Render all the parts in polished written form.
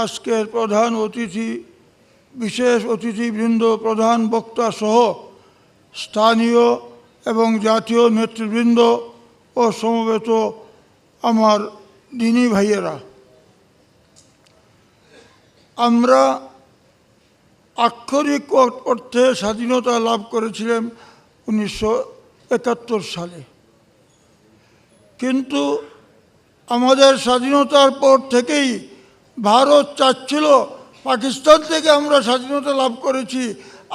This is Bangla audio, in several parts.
আজকের প্রধান অতিথি, বিশেষ অতিথিবৃন্দ, প্রধান বক্তা সহ স্থানীয় এবং জাতীয় নেতৃবৃন্দ ও সমবেত আমার দিনী ভাইয়েরা, আমরা আক্ষরিক অর্থে স্বাধীনতা লাভ করেছিলাম 1971 সালে। কিন্তু আমাদের স্বাধীনতার পর থেকেই ভারত চাচ্ছিল, পাকিস্তান থেকে আমরা স্বাধীনতা লাভ করেছি,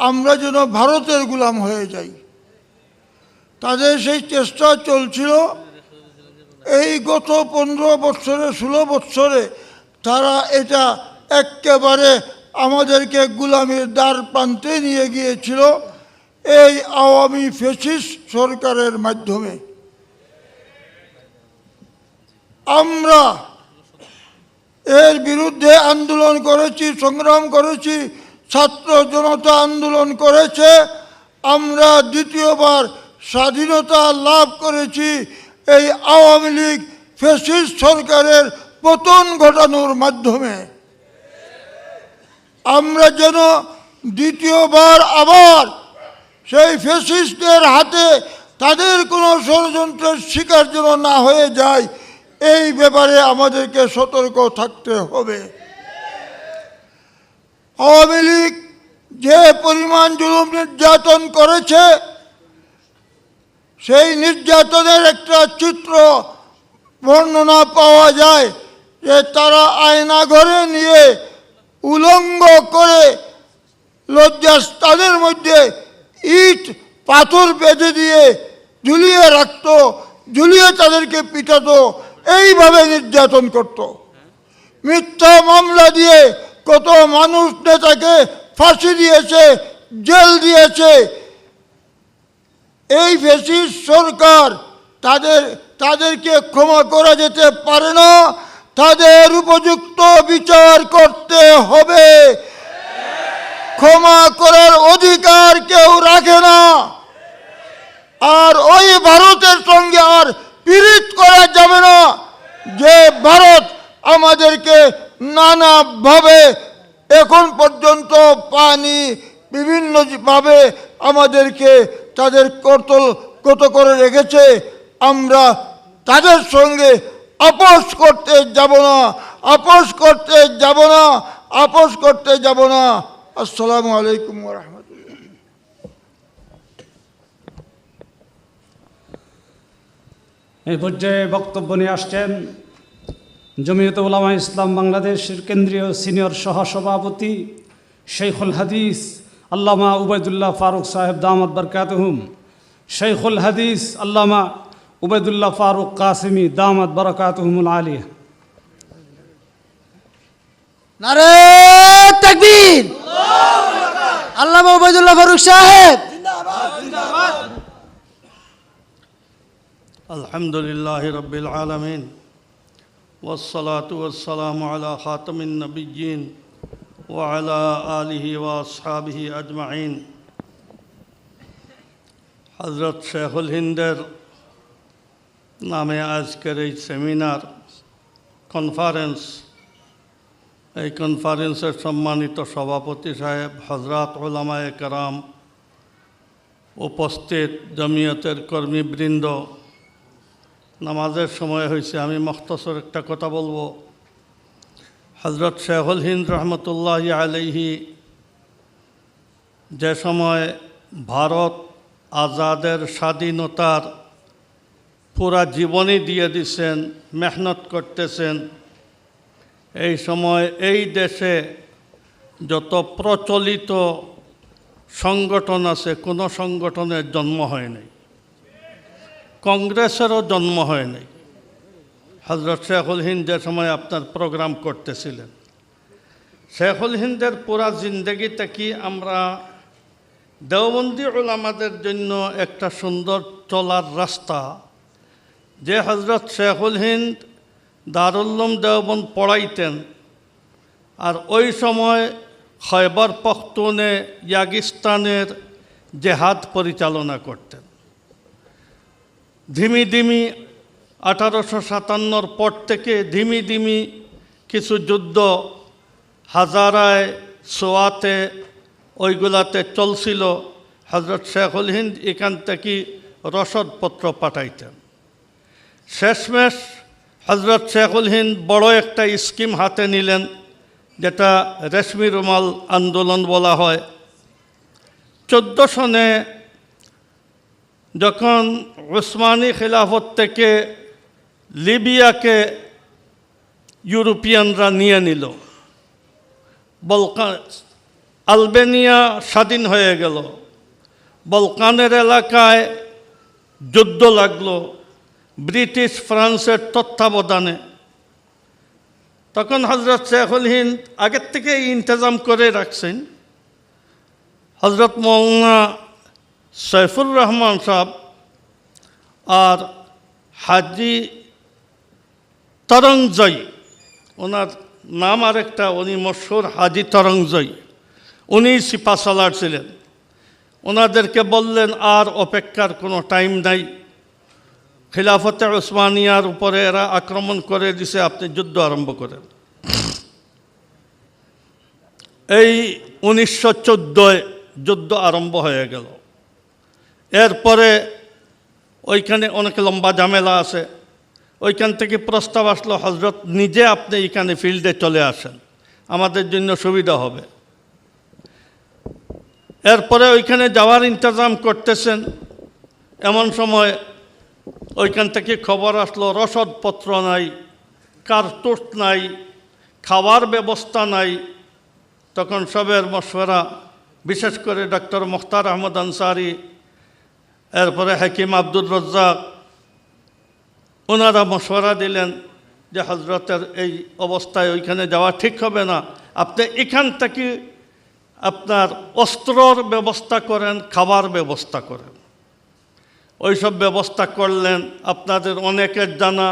আমরা যেন ভারতের গোলাম হয়ে যাই। তাদের সেই চেষ্টা চলছিল। এই গত 15 বছরে 16 বছরে তারা এটা একেবারে আমাদেরকে গোলামির দ্বার প্রান্তে নিয়ে গিয়েছিল এই আওয়ামী ফ্যাসিস্ট সরকারের মাধ্যমে। আমরা এর বিরুদ্ধে আন্দোলন করেছি, সংগ্রাম করেছি, ছাত্র জনতা আন্দোলন করেছে। আমরা দ্বিতীয়বার স্বাধীনতা লাভ করেছি এই আওয়ামী লীগ ফ্যাসিস্ট সরকারের পতন ঘটানোর মাধ্যমে। আমরা যেন দ্বিতীয়বার আবার সেই ফ্যাসিস্টদের হাতে তাদের কোনো ষড়যন্ত্রের শিকার যেন না হয়ে যায়, এই ব্যাপারে আমাদেরকে সতর্ক থাকতে হবে। আওয়ামী লীগ যে পরিমাণ জুলুম নির্যাতন করেছে, সেই নির্যাতনের একটা চিত্র বর্ণনা পাওয়া যায় যে তারা আয়না ঘরে নিয়ে উলঙ্গ করে লজ্জাস্থানের মধ্যে ইট পাথর বেঁধে দিয়ে ঝুলিয়ে রাখত, ঝুলিয়ে তাদেরকে পিটাতো, এইভাবে নির্যাতন করত। মিথ্যা মামলা দিয়ে কত মানুষ নেতাকে ফাঁসি দিয়েছে, জেল দিয়েছে। এই ফ্যাসিস্ট সরকার তাদেরকে ক্ষমা করা যেতে পারে না, তাদের উপযুক্ত বিচার করতে হবে। ক্ষমা করার অধিকার কেউ রাখে না। আর ওই ভারতের সঙ্গে আর পীড়িত করা যাবে না, যে ভারত আমাদেরকে নানাভাবে এখন পর্যন্ত পানি বিভিন্নভাবে আমাদেরকে তাদের কত করে রেখেছে। আমরা তাদের সঙ্গে আপোষ করতে যাব না, আপোষ করতে যাব না, আপোষ করতে যাব না। আসসালামু আলাইকুম ওয়া রাহমাতুল্লাহ। এই পর্যায়ে বক্তব্য নিয়ে আসছেন জমিয়তে উলামা ইসলাম বাংলাদেশের কেন্দ্রীয় সিনিয়র সহসভাপতি শেখুল হাদিস আল্লামা উবাইদুল্লাহ ফারুক সাহেব দামাত বরকাতুহুম, শেখুল হাদিস আল্লামা উবাইদুল্লাহ ফারুক কাসিমি দামাত বরকাতুহুমুল আলিয়া। নারে তাকবীর! আল্লামা উবাইদুল্লাহ ফারুক সাহেব জিন্দাবাদ। আলহামদুলিল্লাহি রাব্বিল আলামিন ওয়াসসালাতু ওয়াসসালামু আলা খাতামিন নাবিয়্যিন ওয়া আলা আলিহি ওয়া আসহাবিহি আজমাইন। হযরত শেখুল হিন্দের নামে আজকের এই সেমিনার কনফারেন্স, এই কনফারেন্সের সম্মানিত সভাপতি সাহেব, হযরত উলামায়ে কেরাম, উপস্থিত জমিয়তের কর্মীবৃন্দ, নামাজের সময় হয়েছে, আমি মুখতাসর একটা কথা বলবো। হযরত শেখুল হিন্দ রহমতুল্লাহি আলাইহি যে সময় ভারত আজাদের স্বাধীনতার পুরা জীবনই দিয়ে দিছেন, মেহনত করতেছেন, এই সময় এই দেশে যত প্রচলিত সংগঠন আছে, কোনো সংগঠনের জন্ম হয় নাই, কংগ্রেসেরও জন্ম হয় নাই। হযরত শেখুল হিন্দ যে সময় আপনার প্রোগ্রাম করতেছিলেন, শেখুল হিন্দের পুরা জিন্দগিতে কি আমরা দেওবন্দি উলামাদের জন্য একটা সুন্দর চলার রাস্তা, যে হযরত শেখুল হিন্দ দারুল উলুম দেওবন্দ পড়াইতেন, আর ওই সময় খয়বর পখতুনে ইয়াগিস্তানের জেহাদ পরিচালনা করতেন। ধিমি ধিমি 1857 পর থেকে ধিমি ধিমি কিছু যুদ্ধ হাজারায়, সোয়াতে, ওইগুলাতে চলছিল। হজরত শেখুল হিন্দ এখান থেকে রসদপত্র পাঠাইতেন। শেষমেশ হজরত শেখুল হিন্দ বড় একটা স্কিম হাতে নিলেন, যেটা রেশমি রুমাল আন্দোলন বলা হয়। 14 সনে যখন উসমানী খিলাফত থেকে লিবিয়াকে ইউরোপিয়ানরা নিয়ে নিল, বলকান, আলবেনিয়া স্বাধীন হয়ে গেল, বলকানের এলাকায় যুদ্ধ লাগলো ব্রিটিশ ফ্রান্সের তত্ত্বাবধানে। তখন হজরত শেখুল হিন্দ আগের থেকে ইন্তজাম করে রাখছেন। হজরত মৌলানা সৈফুর রহমান সাহেব আর হাজি তরঙ্গজয়ী, ওনার নাম আরেকটা, উনি মশহুর হাজি তরঙ্গজয়ী, উনি সিপাহসালার ছিলেন। ওনাদেরকে বললেন আর অপেক্ষার কোনো টাইম নাই, খিলাফতে উসমানিয়ার উপরে এরা আক্রমণ করে দিছে, আপনি যুদ্ধ আরম্ভ করেন। এই 1914 যুদ্ধ আরম্ভ হয়ে গেল। এরপরে ওইখানে অনেক লম্বা ঝামেলা আছে। ওইখান থেকে প্রস্তাব আসলো, হজরত নিজে আপনি এখানে ফিল্ডে চলে আসেন, আমাদের জন্য সুবিধা হবে। এরপরে ওইখানে যাওয়ার ইন্তজাম করতেছেন, এমন সময় ওইখান থেকে খবর আসলো রসদপত্র নাই, কার্তুজ নাই, খাওয়ার ব্যবস্থা নাই। তখন সবের মশওয়ারা, বিশেষ করে ডক্টর মুখতার আহমদ আনসারি, এরপরে হাকিম আব্দুর রজ্জাক, ওনারা মশওয়ারা দিলেন যে হজরতের এই অবস্থায় ওইখানে যাওয়া ঠিক হবে না, আপনি এখান থেকে আপনার অস্ত্রর ব্যবস্থা করেন, খাবার ব্যবস্থা করেন। ওইসব ব্যবস্থা করলেন। আপনাদের অনেকের জানা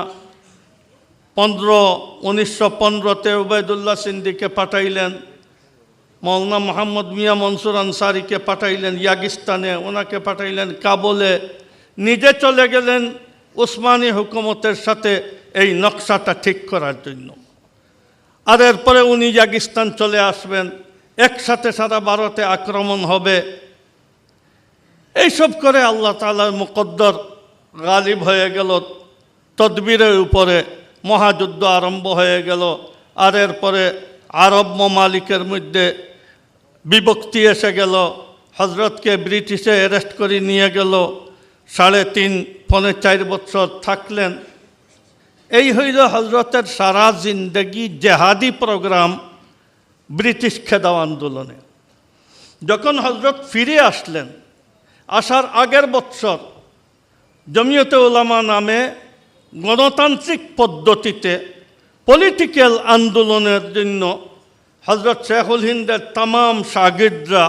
1915-তে উবাইদুল্লাহ সিন্দিকে পাঠাইলেন, মৌলানা মোহাম্মদ মিয়া মনসুর আনসারিকে পাঠাইলেন ইয়াগিস্তানে, ওনাকে পাঠাইলেন কাবুলে, নিজে চলে গেলেন উসমানী হুকুমতের সাথে এই নকশাটা ঠিক করার জন্য। আর এরপরে উনি ইয়াগিস্তান চলে আসবেন, একসাথে সারা ভারতে আক্রমণ হবে। এইসব করে আল্লাহ তাআলার মুকদ্দর গালিব হয়ে গেল, তদবিরের উপরে মহাযুদ্ধ আরম্ভ হয়ে গেল। আর এরপরে আরব মামালিকের মধ্যে বিভক্তি এসে গেল। হজরতকে ব্রিটিশে অ্যারেস্ট করে নিয়ে গেল, 3.5-4 বছর থাকলেন। এই হইল হজরতের সারা জিন্দগি জেহাদি প্রোগ্রাম ব্রিটিশ খেদাও আন্দোলনে। যখন হজরত ফিরে আসলেন, আসার আগের বছর জমিয়তে উলামা নামে গণতান্ত্রিক পদ্ধতিতে পলিটিক্যাল আন্দোলনের জন্য হজরত শেখুল হিন্দের তামাম শাগিরদরা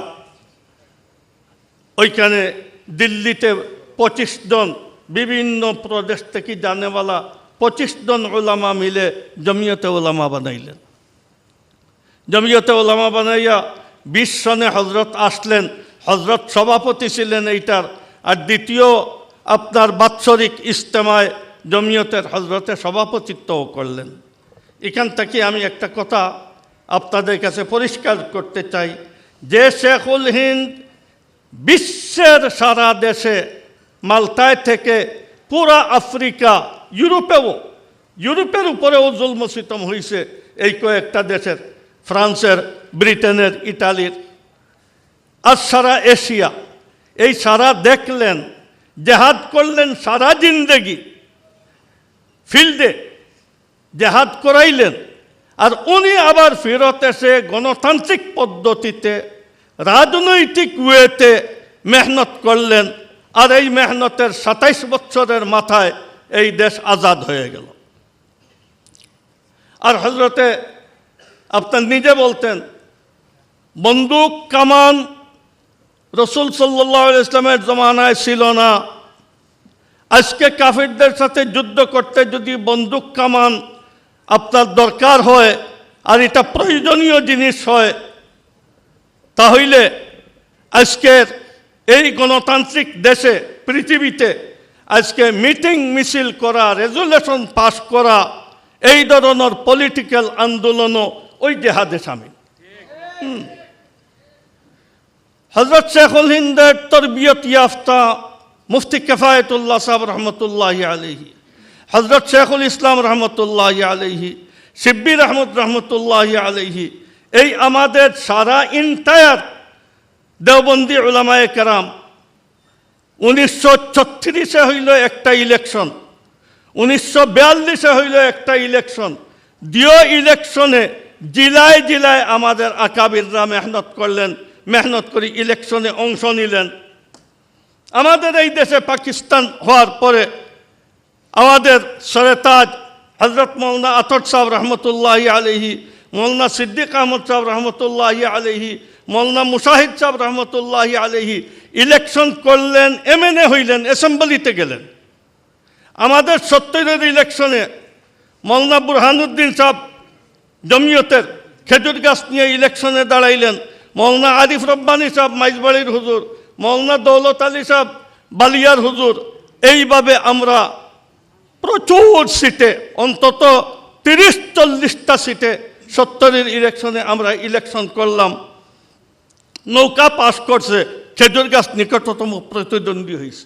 ওইখানে দিল্লিতে 25 জন, বিভিন্ন প্রদেশ থেকে জানেওয়ালা 25 জন উলামা মিলে জমিয়তে উলামা বানাইলেন। জমিয়তে উলামা বানাইয়া 20 সনে হজরত আসলেন, হজরত সভাপতি ছিলেন এইটার। আর দ্বিতীয় আপনার বাৎসরিক ইজতেমায় জমিয়তের হজরতে সভাপতিত্বও করলেন। এখান থেকে আমি একটা কথা আপনাদের কাছে পরিষ্কার করতে চাই যে শেখুল হিন্দ বিশ্বের সারা দেশে, মালটায় থেকে পুরা আফ্রিকা, ইউরোপের উপরেও জুলম সিতম হয়েছে এই কয়েকটা দেশের, ফ্রান্সের, ব্রিটেনের, ইটালির, আর সারা এশিয়া, এই সারা দেখলেন, জেহাদ করলেন সারা জিন্দেগি, ফিল্ডে জেহাদ করাইলেন। আর উনি আবার ফেরত এসে গণতান্ত্রিক পদ্ধতিতে রাজনৈতিক ওয়েতে মেহনত করলেন। আর এই মেহনতের 27 বছরের মাথায় এই দেশ আজাদ হয়ে গেল। আর হজরতে আপনার নিজে বলতেন, বন্দুক কামান রসুল সাল্লাল্লাহু আলাইহি ইসলামের জমানায় ছিল না। আজকে কাফিরদের সাথে যুদ্ধ করতে যদি বন্দুক কামান আপনার দরকার হয় আর এটা প্রয়োজনীয় জিনিস হয়, তাহলে আজকের এই গণতান্ত্রিক দেশে, পৃথিবীতে আজকে মিটিং মিছিল করা, রেজুলেশন পাস করা, এই ধরনের পলিটিক্যাল আন্দোলনও ওই জেহাদে সামিল। হজরত শেখুল হিন্দের তরবিয়ত ইয়াফতা মুফতি কেফায়েতুল্লাহ সাহেব রহমতুল্লাহ আলহি, হজরত শেখুল ইসলাম রহমতুল্লাহ আলহি, শিব্বির আহমদ রহমতুল্লাহ আলহি, এই আমাদের সারা ইন্টায়ার দেওবন্দি উলামায়ে কেরাম 1936-এ হইল একটা ইলেকশন, 1942-এ হইল একটা ইলেকশন। দুই ইলেকশনে জেলায় জেলায় আমাদের আকাবিররা মেহনত করলেন, মেহনত করে ইলেকশনে অংশ নিলেন। আমাদের এই দেশে পাকিস্তান হওয়ার পরে আমাদের সরেতাজ হজরত মৌলানা আতর সাহেব রহমতুল্লাহ আলহি, মৌলানা সিদ্দিক আহমদ সাহেব রহমতুল্লাহ আলহি, মৌলানা মুশাহিদ সাহেব রহমতুল্লাহ আলহি ইলেকশন করলেন, এমএনএ হইলেন, অ্যাসেম্বলিতে গেলেন। আমাদের 70-এর ইলেকশনে মৌলানা বুরহানুদ্দিন সাহেব জমিয়তের খেজুর গাছ নিয়ে ইলেকশনে দাঁড়াইলেন, মৌলানা আরিফ রব্বানী সাহেব মাইজবাড়ির হুজুর, মৌলানা দৌলত আলী সাহেব বালিয়ার হুজুর। এইভাবে আমরা প্রচুর সিটে, অন্তত 30-40টা সিটে 70-এর ইলেকশনে আমরা ইলেকশন করলাম। নৌকা পাস করছে, খেজুর গাছ নিকটতম প্রতিদ্বন্দ্বী হয়েছে।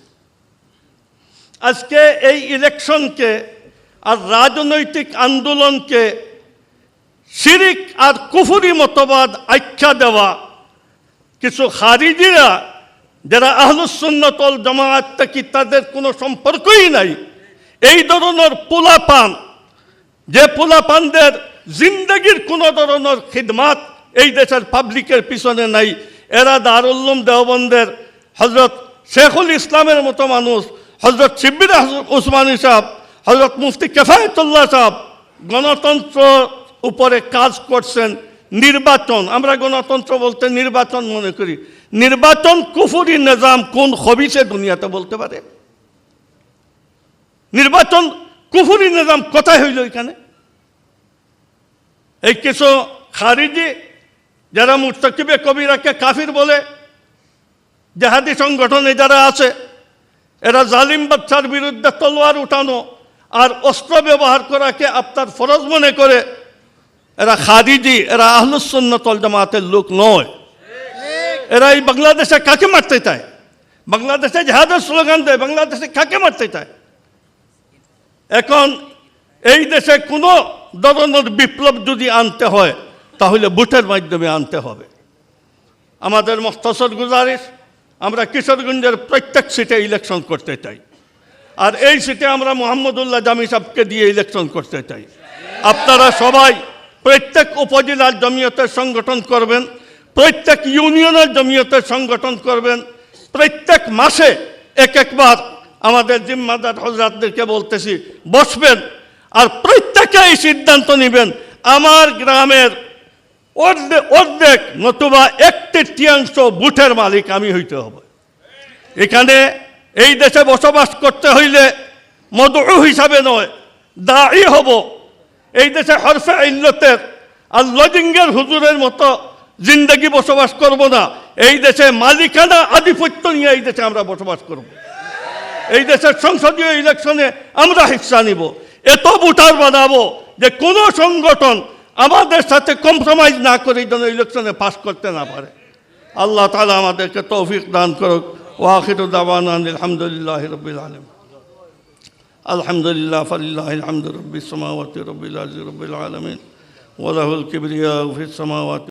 আজকে এই ইলেকশনকে আর রাজনৈতিক আন্দোলনকে শিরিক আর কুফরি মতবাদ আখ্যা দেওয়া কিছু খারিজিরা, যারা আহলুস সুন্নাত ওয়াল জামাআত থেকে তাদের কোনো সম্পর্কই নাই, এই ধরনের পোলাপান, যে পোলাপানদের জিন্দগির কোনো ধরনের খিদমাত এই দেশের পাবলিকের পিছনে নাই, এরা দারুল উলুম দেওবন্দের হজরত শেখুল ইসলামের মতো মানুষ, হজরত শিব্বির উসমানী সাহেব, হজরত মুফতি কেফায়েতুল্লাহ সাহেব গণতন্ত্র উপরে কাজ করছেন। নির্বাচন, আমরা গণতন্ত্র বলতে নির্বাচন মনে করি। নির্বাচন কুফরি নিজাম কোন খবিসে দুনিয়াতে বলতে পারে? নির্বাচন কুফরি নিজাম কোথায় হইল এখানে? এই কিছু খারিজি যারা মুর্তাকিবে কবিরাকে কাফির বলে, জেহাদি সংগঠনে যারা আছে, এরা জালিম বাদশার বিরুদ্ধে তলোয়ার উঠানো আর অস্ত্র ব্যবহার করাকে আপনার ফরজ মনে করে, এরা খারিজি, এরা আহলুস সুন্নাত ওয়াল জামাতের লোক নয়। এরা এই বাংলাদেশে কাকে মারতে চায়? বাংলাদেশে জেহাদের স্লোগান দেয়, বাংলাদেশে কাকে মারতে চায়? এখন এই দেশে কোনো ধরনের বিপ্লব যদি আনতে হয় তাহলে ভোটের মাধ্যমে আনতে হবে। আমাদের মুখতাসর গুজারিশ, আমরা কিশোরগঞ্জের প্রত্যেক সিটে ইলেকশন করতে চাই, আর এই সিটে আমরা মোহাম্মদুল্লাহ জামি সাহেবকে দিয়ে ইলেকশন করতে চাই। আপনারা সবাই প্রত্যেক উপজেলার জমিয়তের সংগঠন করবেন, প্রত্যেক ইউনিয়নের জমিয়তের সংগঠন করবেন, প্রত্যেক মাসে একবার আমাদের জিম্মাদার হজরাতদেরকে বলতেছি বসবেন, আর প্রত্যেকে এই সিদ্ধান্ত নেবেন আমার গ্রামের অর্ধেক নতুবা 1/3 বুথের মালিক আমি হইতে হবে। এখানে এই দেশে বসবাস করতে হইলে মদউ হিসাবে নয়, দাঈ হব। এই দেশে হরফে ইল্লতের আর লজিঙ্গের হুজুরের মতো জিন্দগি বসবাস করব না। এই দেশে মালিকানা আধিপত্য নিয়ে এই দেশে আমরা বসবাস করব। এই দেশের সংসদীয় ইলেকশনে আমরা হিস্সা নিব, এত ভোটার বানাবো যে কোনো সংগঠন আমাদের সাথে কম্প্রোমাইজ না করে যেন ইলেকশনে পাস করতে না পারে। আল্লাহ তাআলা আমাদেরকে তৌফিক দান করুক। ওয়া আখিরু দাওয়ানা আলহামদুলিল্লাহি রাব্বিল আলামিন। আলহামদুলিল্লাহ ফালিল্লাহিল হামদু রাব্বিস সামাওয়াতি রাব্বিল আরদি রাব্বিল আলামিন ওয়া লাহুল কিবরিয়া ফিস সামাওয়াতি